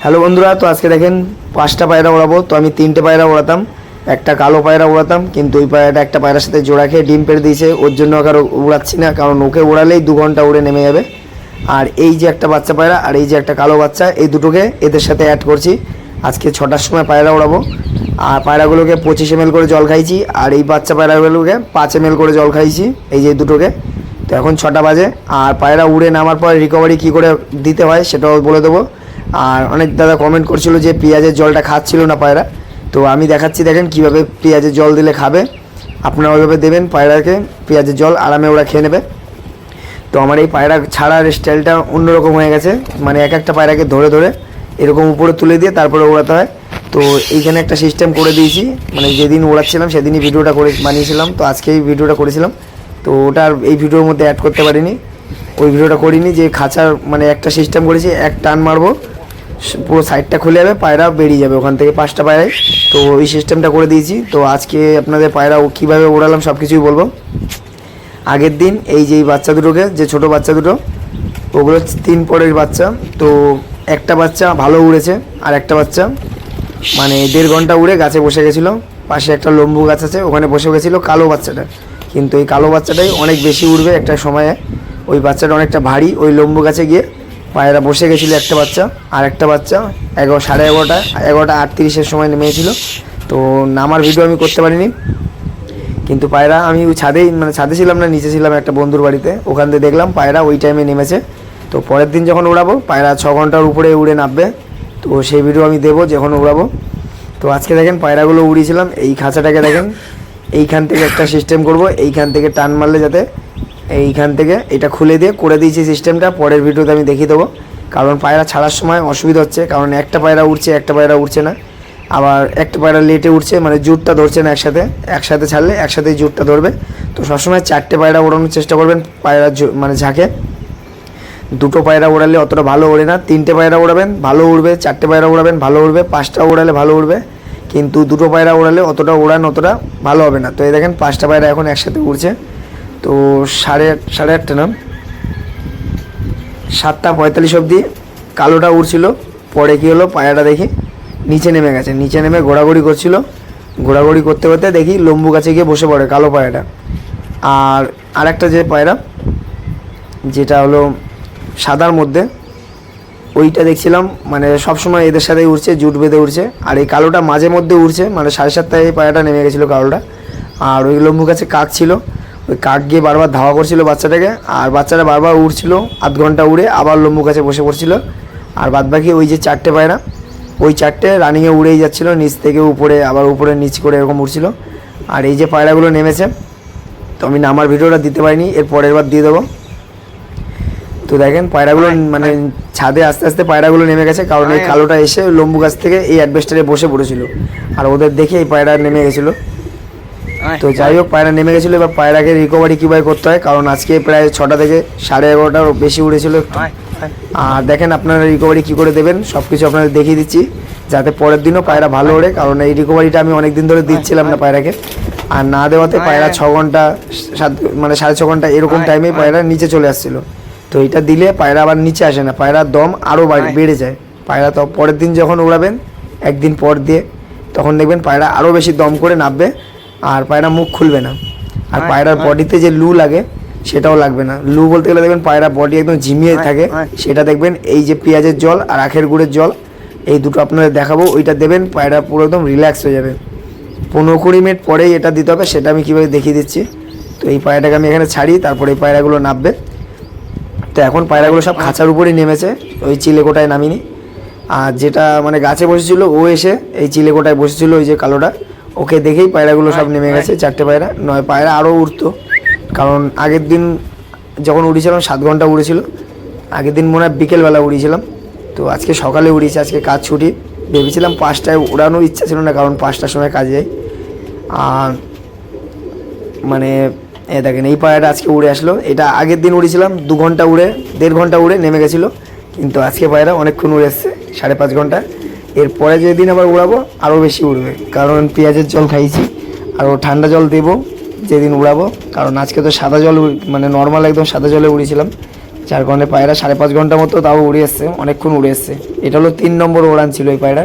Hello বন্ধুরা, তো আজকে দেখেন 5টা পায়রা ওড়াবো। তো আমি 3টে পায়রা ওড়াতাম, একটা কালো পায়রা ওড়াতাম, কিন্তু ওই পায়রাটা একটা পায়রার সাথে জোড়া খেয়ে ডিম পেড়ে দিয়েছে। ওর জন্য কারো উড়াচ্ছি না, কারণ ওকে উড়ালেই 2 ঘন্টা উড়ে নেমে যাবে। আর এই যে একটা বাচ্চা পায়রা আর এই যে একটা কালো বাচ্চা, এই দুটোকে এদের সাথে অ্যাড করছি। আজকে 6টার সময় পায়রা ওড়াবো। আর পায়রাগুলোকে 25 ml করে জল খাইছি, আর এই বাচ্চা পায়রাগুলোকে 5 ml করে জল খাইছি, এই যে দুটোকে। তো এখন 6টা বাজে, আর পায়রা উড়ে নামার পর রিকভারি কী করে দিতে হয় সেটাও বলে দেবো। আর অনেক দাদা কমেন্ট করছিল যে পেঁয়াজের জলটা খাচ্ছিল না পায়রা, তো আমি দেখাচ্ছি। দেখেন কীভাবে পেঁয়াজের জল দিলে খাবে, আপনারা ওইভাবে দেবেন পায়রাকে পেঁয়াজের জল, আরামে ওরা খেয়ে নেবে। তো আমার এই পায়রা ছাড়ার স্টাইলটা অন্যরকম হয়ে গেছে, মানে এক একটা পায়রাকে ধরে ধরে এরকম উপরে তুলে দিয়ে তারপরে ওড়াতে হয়। তো এইখানে একটা সিস্টেম করে দিয়েছি, মানে যেদিন ওড়াচ্ছিলাম সেদিনই ভিডিওটা করে বানিয়েছিলাম, তো আজকেই ভিডিওটা করেছিলাম। তো ওটা আর এই ভিডিওর মধ্যে অ্যাড করতে পারিনি, ওই ভিডিওটা করিনি। যে খাঁচার মানে একটা সিস্টেম করেছি, এক টান মারবো পুরো সাইডটা খুলে যাবে, পায়রা বেরিয়ে যাবে ওখান থেকে 5টা পায়রায়। তো ওই সিস্টেমটা করে দিয়েছি। তো আজকে আপনাদের পায়রা কীভাবে ওড়ালাম সব কিছুই বলবো। আগের দিন এই যে বাচ্চা দুটোকে, যে ছোট বাচ্চা দুটো, ওগুলো 3 পরের বাচ্চা। তো একটা বাচ্চা ভালো উড়েছে, আর একটা বাচ্চা মানে 1.5 ঘন্টা উড়ে গাছে বসে গেছিলো। পাশে একটা লম্বু গাছ আছে, ওখানে বসে গেছিলো কালো বাচ্চাটা। কিন্তু এই কালো বাচ্চাটাই অনেক বেশি উড়বে একটা সময়ে, ওই বাচ্চাটা অনেকটা ভারী। ওই লম্বু গাছে গিয়ে পায়রা বসে গেছিলো একটা বাচ্চা, আর একটা বাচ্চা 11:30-11:38-এর সময় নেমেছিল। তো নামার ভিডিও আমি করতে পারিনি, কিন্তু পায়রা আমি ছাদে ছিলাম না, নিচে ছিলাম একটা বন্ধুর বাড়িতে, ওখান থেকে দেখলাম পায়রা ওই টাইমে নেমেছে। তো পরের দিন যখন উড়াবো পায়রা 6 ঘন্টার উপরে উড়ে নামবে, তো সেই ভিডিও আমি দেবো যখন উড়াবো। তো আজকে দেখেন পায়রাগুলো উড়িয়েছিলাম। এই খাঁচাটাকে দেখেন, এইখান থেকে একটা সিস্টেম করব, এইখান থেকে টান মারলে যাতে এইখান থেকে এটা খুলে দিয়ে করে দিয়েছি সিস্টেমটা, পরের ভিডিওতে আমি দেখিয়ে দেবো। কারণ পায়রা ছাড়ার সময় অসুবিধা হচ্ছে, কারণ একটা পায়রা উঠছে, একটা পায়রা উঠছে না, আবার একটা পায়রা লেটে উঠছে, মানে জুটটা ধরছে না একসাথে ছাড়লে একসাথেই জুটটা ধরবে। তো সবসময় 4টে পায়রা ওড়ানোর চেষ্টা করবেন পায়রা মানে ঝাঁকে। 2টো পায়রা ওড়ালে অতটা ভালো ওড়ে না, 3টে পায়রা ওড়াবেন ভালো উড়বে, 4টে পায়রা ওড়াবেন ভালো উড়বে, 5টা ওড়ালে ভালো উড়বে। কিন্তু 2টো পায়রা ওড়ালে অতটা ভালো হবে না। তো এই দেখেন 5টা পায়রা এখন একসাথে উড়ছে। তো 8:30 না, 7:45 অবধি কালোটা উড়ছিল। পরে কী হলো, পায়রাটা দেখি নিচে নেমে গেছে, নিচে নেমে ঘোরাঘুরি করছিল। ঘোরাঘুরি করতে করতে দেখি লম্বু গাছে গিয়ে বসে পড়ে কালো পায়রাটা। আর আরেকটা যে পায়রা, যেটা হলো সাদার মধ্যে, ওইটা দেখছিলাম মানে সবসময় এদের সাথেই উড়ছে, জুট বেঁধে উড়ছে। আর এই কালোটা মাঝে মধ্যে উড়ছে, মানে 7:30টায় এই পায়রাটা নেমে গেছিলো কালোটা। আর ওই লম্বু গাছে কাক ছিল, ওই কাক গিয়ে বারবার ধাওয়া করছিল বাচ্চাটাকে, আর বাচ্চাটা বারবার উড়ছিল, আধ ঘন্টা উড়ে আবার লম্বু গাছে বসে পড়ছিল। আর বাদবাকি ওই যে 4টে পায়রা, ওই 4টে রানিংয়ে উড়েই যাচ্ছিলো, নিচ থেকে উপরে আবার উপরে নিচ করে এরকম উড়ছিল। আর এই যে পায়রাগুলো নেমেছে, তো আমি নামার ভিডিওটা দিতে পারিনি, এর পরের বার দিয়ে দেবো। তো দেখেন পায়রাগুলো মানে ছাদে আস্তে আস্তে পায়রাগুলো নেমে গেছে, কারণ এই কালোটা এসে লম্বু গাছ থেকে এই অ্যাডভেস্টারে বসে পড়েছিল, আর ওদের দেখে এই পায়রা নেমে গেছিলো। তো যাই হোক, পায়রা নেমে গেছিলো। এবার পায়রাকে রিকভারি কীভাবে করতে হয়, কারণ আজকে প্রায় 6টা থেকে 11:30টার বেশি উড়েছিল একটু। আর দেখেন আপনারা রিকভারি কী করে দেবেন সব কিছু আপনাদের দেখিয়ে দিচ্ছি, যাতে পরের দিনও পায়রা ভালো ওড়ে। কারণ এই রিকভারিটা আমি অনেক দিন ধরে দিচ্ছিলাম না পায়রাকে, আর না দেওয়াতে পায়রা 6 ঘন্টা 6.5 ঘন্টা এরকম টাইমেই পায়রা নিচে চলে আসছিলো। তো এটা দিলে পায়রা আবার নিচে আসে না, পায়রার দম আরও বেড়ে যায়। পায়রা তো পরের দিন যখন উড়াবেন, একদিন পর দিয়ে, তখন দেখবেন পায়রা আরও বেশি দম করে নামবে, আর পায়রা মুখ খুলবে না। আর পায়রার বডিতে যে লু লাগে সেটাও লাগবে না। লু বলতে গেলে দেখবেন পায়রা বডি একদম ঝিমিয়ে থাকে, সেটা দেখবেন এই যে পেঁয়াজের জল আর আখের গুড়ের জল, এই দুটো আপনাদের দেখাবো, ওইটা দেবেন, পায়রা পুরো একদম রিল্যাক্স হয়ে যাবে। 15-20 মিনিট পরেই এটা দিতে হবে, সেটা আমি কীভাবে দেখিয়ে দিচ্ছি। তো এই পায়রাটাকে আমি এখানে ছাড়ি, তারপরে এই পায়রাগুলো নামবে। তো এখন পায়রাগুলো সব খাঁচার উপরেই নেমেছে, ওই চিলেকোটায় নামিনি। আর যেটা মানে গাছে বসেছিল ও এসে এই চিলেকোটায় বসেছিল, ওই যে কালোটা, ওকে দেখেই পায়রাগুলো সব নেমে গেছে। 4টে পায়রা নয়, পায়রা আরও উড়তো, কারণ আগের দিন যখন উড়িয়েছিলাম 7 ঘন্টা উড়েছিল। আগের দিন মনে হয় বিকেলবেলা উড়িয়েছিলাম, তো আজকে সকালে উড়িয়েছি, আজকে কাজ ছুটি। ভেবেছিলাম 5টায় উড়ানোর ইচ্ছা ছিল না, কারণ 5টার সময় কাজে যাই। আর মানে দেখেন এই পায়রাটা আজকে উড়ে আসলো। এটা আগের দিন উড়িয়েছিলাম 2 ঘন্টা উড়ে, 1.5 ঘন্টা উড়ে নেমে গেছিলো, কিন্তু আজকে পায়রা অনেকক্ষণ উড়ে এসছে, 5.5 ঘন্টা। এরপরে যেদিন আবার উড়াবো আরও বেশি উড়বে, কারণ পেঁয়াজের জল খাইছি, আর ও ঠান্ডা জল দেবো যেদিন উড়াবো। কারণ আজকে তো সাদা জল, মানে নর্মাল একদম সাদা জলে উড়িয়েছিলাম, ঝাড়খণ্ডে পায়রা 5.5 ঘন্টা মতো তাও উড়ে এসছে, অনেকক্ষণ উড়ে এসছে। এটা হলো 3 নম্বর ওড়ান ছিল এই পায়রা।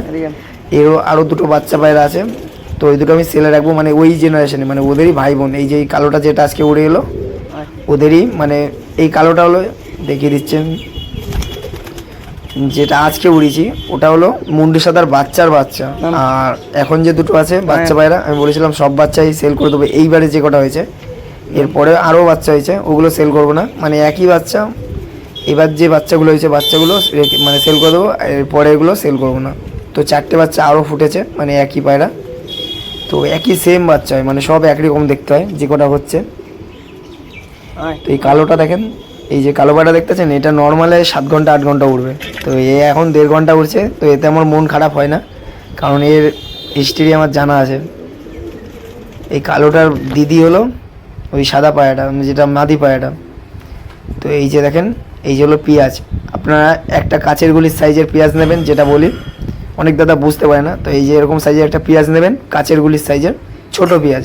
এরও আরও দুটো বাচ্চা পায়রা আছে, তো ওই দুটো আমি সেলে রাখবো, মানে ওই জেনারেশনে, মানে ওদেরই ভাই বোন। এই যে এই কালোটা যেটা আজকে উড়ে এলো ওদেরই, মানে এই কালোটা হলো দেখিয়ে দিচ্ছেন যেটা আজকে উড়িয়েছি ওটা হলো মুন্ডি সাদার বাচ্চার বাচ্চা। আর এখন যে দুটো আছে বাচ্চা পায়রা আমি বলেছিলাম সব বাচ্চাই সেল করে দেবো। এইবারে যে কটা হয়েছে এরপরে আরও বাচ্চা হয়েছে ওগুলো সেল করবো না, মানে একই বাচ্চা। এবার যে বাচ্চাগুলো হয়েছে বাচ্চাগুলো মানে সেল করে দেবো, এরপরে এগুলো সেল করবো না। তো 4টে বাচ্চা আরও ফুটেছে, মানে একই পায়রা, তো একই সেম বাচ্চা হয়, মানে সব একই রকম দেখতে হয় যে কটা হচ্ছে। তো এই কালোটা দেখেন, এই যে কালো পায়রা দেখতেছেন, এটা নর্মালে 7 ঘন্টা 8 ঘন্টা উড়বে, তো এ এখন 1.5 ঘন্টা উড়ছে। তো এতে আমার মন খারাপ হয় না, কারণ এর হিস্ট্রি আমার জানা আছে। এই কালোটার দিদি হলো ওই সাদা পায়রাটা, যেটা মাদি পায়রাটা। তো এই যে দেখেন, এই যে হলো পেঁয়াজ। আপনারা একটা কাচের গুলির সাইজের পেঁয়াজ নেবেন, যেটা বলি অনেক দাদা বুঝতে পারে না। তো এই যে এরকম সাইজের একটা পেঁয়াজ নেবেন, কাচের গুলির সাইজের ছোট পেঁয়াজ।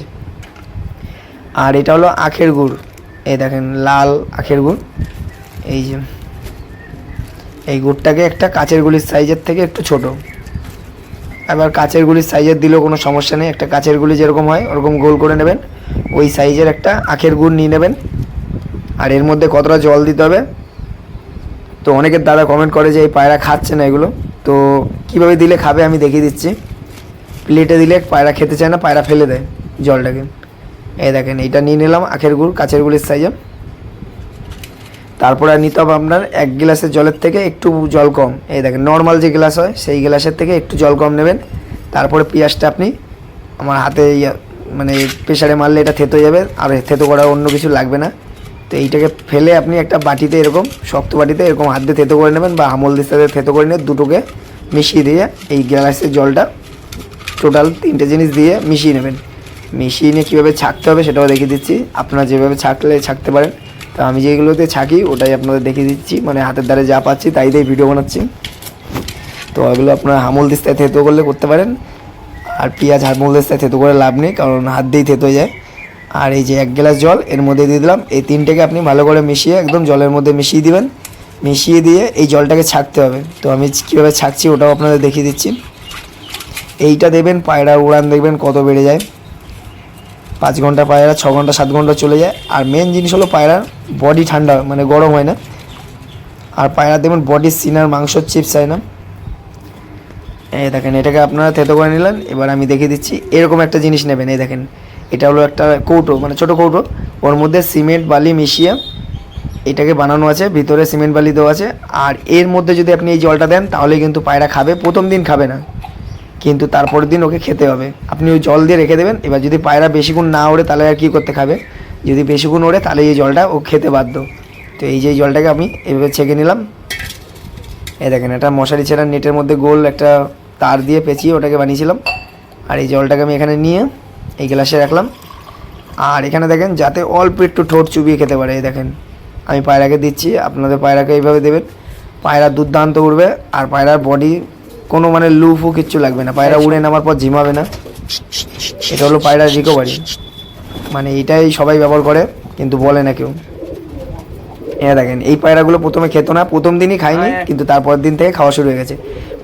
আর এটা হলো আখের গুড়, এই দেখেন লাল আখের গুড়। এই যে এই গুড়টাকে একটা কাচের গুলির সাইজের থেকে একটু ছোট, এবার কাচের গুলির সাইজের দিলেও কোনো সমস্যা নেই। একটা কাচের গুলি যেরকম হয় ওরকম গোল করে নেবেন, ওই সাইজের একটা আখের গুড় নিয়ে নেবেন। আর এর মধ্যে কতটা জল দিতে হবে, তো অনেকের দাদা কমেন্ট করে যে এই পায়রা খাচ্ছে না এগুলো, তো কিভাবে দিলে খাবে আমি দেখিয়ে দিচ্ছি। প্লেটে দিলে পায়রা খেতে চায় না, পায়রা ফেলে দেয় জলটাকে। এই দেখেন এইটা নিয়ে নিলাম আখের গুড় কাচের গুলির সাইজে। তারপরে নিতে হবে আপনার 1 গ্লাসের জলের থেকে একটু জল কম। এই দেখেন নর্মাল যে গ্লাস হয় সেই গ্লাসের থেকে একটু জল কম নেবেন। তারপরে পেঁয়াজটা আপনি আমার হাতে মানে প্রেসারে মারলে এটা থেতো যাবে, আর থেতো করা অন্য কিছু লাগবে না। তো এইটাকে ফেলে আপনি একটা বাটিতে, এরকম শক্ত বাটিতে এরকম হাত দিয়ে থেতো করে নেবেন, বা আমল দিয়ে সাথে থেতো করে নিয়ে দুটোকে মিশিয়ে দিয়ে এই গ্লাসের জলটা টোটাল 3টে জিনিস দিয়ে মিশিয়ে নেবেন। মিশিয়ে নিয়ে কীভাবে ছাঁকতে হবে সেটাও দেখিয়ে দিচ্ছি। আপনারা যেভাবে ছাঁকতে পারেন, তো আমি যেগুলোতে ছাঁকি ওটাই আপনাদের দেখিয়ে দিচ্ছি, মানে হাতের দ্বারা যা পাচ্ছি তাই দিয়ে ভিডিও বানাচ্ছি। তো এগুলো আপনারা আমল দিস্তায় থেতো করলে করতে পারেন, আর পেঁয়াজ আমল দিস্তায় থেতো করে লাভ নেই, কারণ হাত দিয়েই থেতো হয়ে যায়। আর এই যে 1 গ্লাস জল এর মধ্যে দিয়ে দিলাম, এই 3টেকে আপনি ভালো করে মিশিয়ে একদম জলের মধ্যে মিশিয়ে দিবেন। মিশিয়ে দিয়ে এই জলটাকে ছাঁকতে হবে। তো আমি কীভাবে ছাঁকছি ওটাও আপনাদের দেখিয়ে দিচ্ছি। এইটা দেবেন, পায়রা উড়ান দেখবেন কত বেড়ে যায়। 5 ঘন্টা পায়রা 6 ঘন্টা 7 ঘন্টা চলে যায়। আর মেন জিনিস হলো পায়রার বডি ঠান্ডা, মানে গরম হয় না। আর পায়রা দেখবেন বডির সিনার মাংস চিপস হয় না। এই দেখেন এটাকে আপনারা থেতো করে নিলেন। এবার আমি দেখিয়ে দিচ্ছি, এরকম একটা জিনিস নেবেন। এই দেখেন এটা হলো একটা কৌটো, মানে ছোটো কৌটো, ওর মধ্যে সিমেন্ট বালি মিশিয়ে এটাকে বানানো আছে, ভিতরে সিমেন্ট বালি দেওয়া আছে। আর এর মধ্যে যদি আপনি এই জলটা দেন তাহলে কিন্তু পায়রা খাবে। প্রথম দিন খাবে না, কিন্তু তারপরের দিন ওকে খেতে হবে। আপনি ওই জল দিয়ে রেখে দেবেন। এবার যদি পায়রা বেশিক্ষণ না ওড়ে তাহলে আর কী করতে খাবে, যদি বেশিক্ষণ ওড়ে তাহলে এই জলটা ও খেতে বাধ্য। তো এই যে জলটাকে আমি এভাবে ছেঁকে নিলাম। এই দেখেন এটা মশারি ছেঁড়া নেটের মধ্যে গোল একটা তার দিয়ে পেঁচিয়ে ওটাকে বানিয়েছিলাম। আর এই জলটাকে আমি এখানে নিয়ে এই গ্লাসে রাখলাম। আর এখানে দেখেন যাতে অল্প একটু ঠোঁট চুবিয়ে খেতে পারে, এই দেখেন আমি পায়রাকে দিচ্ছি। আপনাদের পায়রাকে এইভাবে দেবেন, পায়রা দুর্দান্ত উড়বে। আর পায়রার বডি কোনো মানে লুফও কিচ্ছু লাগবে না, পায়রা উড়ে নামার পর ঝিমাবে না। এটা হলো পায়রার রিকভারি, মানে এটাই সবাই ব্যবহার করে কিন্তু বলে না কেউ। দেখেন এই পায়রাগুলো প্রথমে খেতো না, প্রথম দিনই খায়নি, কিন্তু তারপরের দিন থেকে খাওয়া শুরু হয়ে গেছে।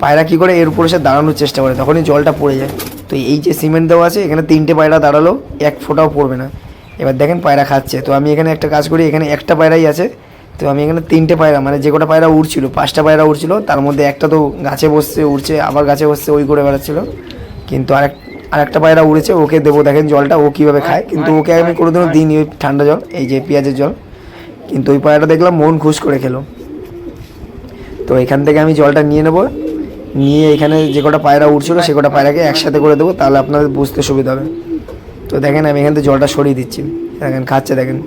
পায়রা কী করে এর উপরে সে দাঁড়ানোর চেষ্টা করে, তখনই জলটা পড়ে যায়। তো এই যে সিমেন্ট দেওয়া আছে এখানে 3টে পায়রা দাঁড়ালো, 1 ফোঁটাও পড়বে না। এবার দেখেন পায়রা খাচ্ছে। তো আমি এখানে একটা কাজ করি, এখানে একটা পায়রাই আছে, তো আমি এখানে 3টে পায়রা, মানে যে কটা পায়রা উড়ছিল 5টা পায়রা উড়ছিল, তার মধ্যে একটা তো গাছে বসছে উড়ছে, আবার গাছে বসছে ওই করে বেড়াচ্ছিলো। কিন্তু আরেকটা পায়রা উড়েছে, ওকে দেবো দেখেন জলটা ও কীভাবে খায়। কিন্তু ওকে আমি কোনোদিনও দিইনি ওই ঠান্ডা জল, এই যে পেঁয়াজের জল। কিন্তু ওই পায়রাটা দেখলাম মন খুশ করে খেলো। তো এখান থেকে আমি জলটা নিয়ে নেবো, নিয়ে এখানে যে কটা পায়রা উঠছিল সে কটা পায়রাকে একসাথে করে দেবো, তাহলে আপনাদের বুঝতে সুবিধা হবে। তো দেখেন আমি এখান থেকে জলটা সরিয়ে দিচ্ছি। দেখেন খাচ্ছে, দেখেন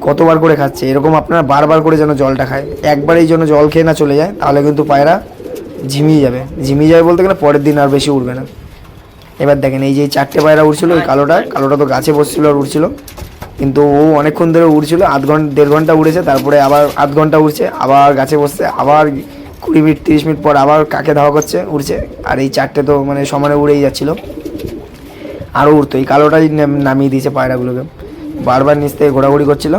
কতবার করে খাচ্ছে। এরকম আপনারা বারবার করে যেন জলটা খায়, একবারেই যেন জল খেয়ে না চলে যায়, তাহলে কিন্তু পায়রা ঝিমিয়ে যাবে বলতে গেলে পরের দিন আর বেশি উঠবে না। এবার দেখেন এই যে 4টে পায়রা উঠছিল, ওই কালোটা তো গাছে বসছিল আর উঠছিল, কিন্তু ও অনেকক্ষণ ধরে উড়ছিল, 1.5 ঘন্টা উড়েছে, তারপরে আবার 8 ঘন্টা উড়ছে, আবার গাছে বসছে, আবার 20 মিনিট 30 মিনিট পর আবার কাকে ধাওয়া করছে, উড়ছে। আর এই 4টে তো মানে সমানে উড়েই যাচ্ছিলো, আরও উড়তো। এই কালোটাই নামিয়ে দিয়েছে পায়রাগুলোকে, বারবার নিচ থেকে ঘোরাঘুরি করছিল।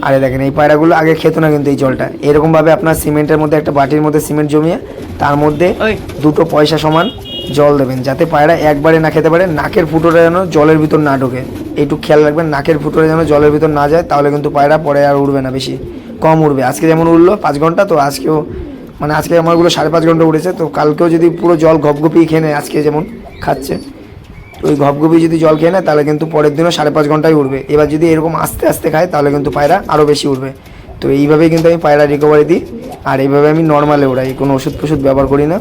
আরে দেখেন এই পায়রাগুলো আগে খেত না কিন্তু এই জলটা। এরকমভাবে আপনার সিমেন্টের মধ্যে একটা বাটির মধ্যে সিমেন্ট জমিয়ে তার মধ্যে দুটো পয়সা সমান জল দেবেন, যাতে পায়রা একবারে না খেতে পারে। নাকের ফুটোটা যেন জলের ভিতর না ঢোকে, একটু খেয়াল রাখবেন নাকের ফুটোটা যেন জলের ভিতর না যায়, তাহলে কিন্তু পায়রা পরে আর উড়বে না, বেশি কম উড়বে। আজকে যেমন উড়লো 5 ঘন্টা, তো আজকেও মানে আজকে আমারগুলো 5.5 ঘন্টা উড়েছে, তো কালকেও যদি পুরো জল ঘপঘপিয়ে খেয়ে নেয়, আজকে যেমন খাচ্ছে ওই ঘপঘপি যদি জল খেয়ে নেয় তাহলে কিন্তু পরের দিনও 5.5 ঘন্টায় উঠবে। এবার যদি এরকম আস্তে আস্তে খায় তাহলে কিন্তু পায়রা আরও বেশি উঠবে। তো এইভাবেই কিন্তু আমি পায়রা রিকভারি দিই, আর এইভাবে আমি নর্মালে উড়াই, কোনো ওষুধ ফষুধ ব্যবহার করি না।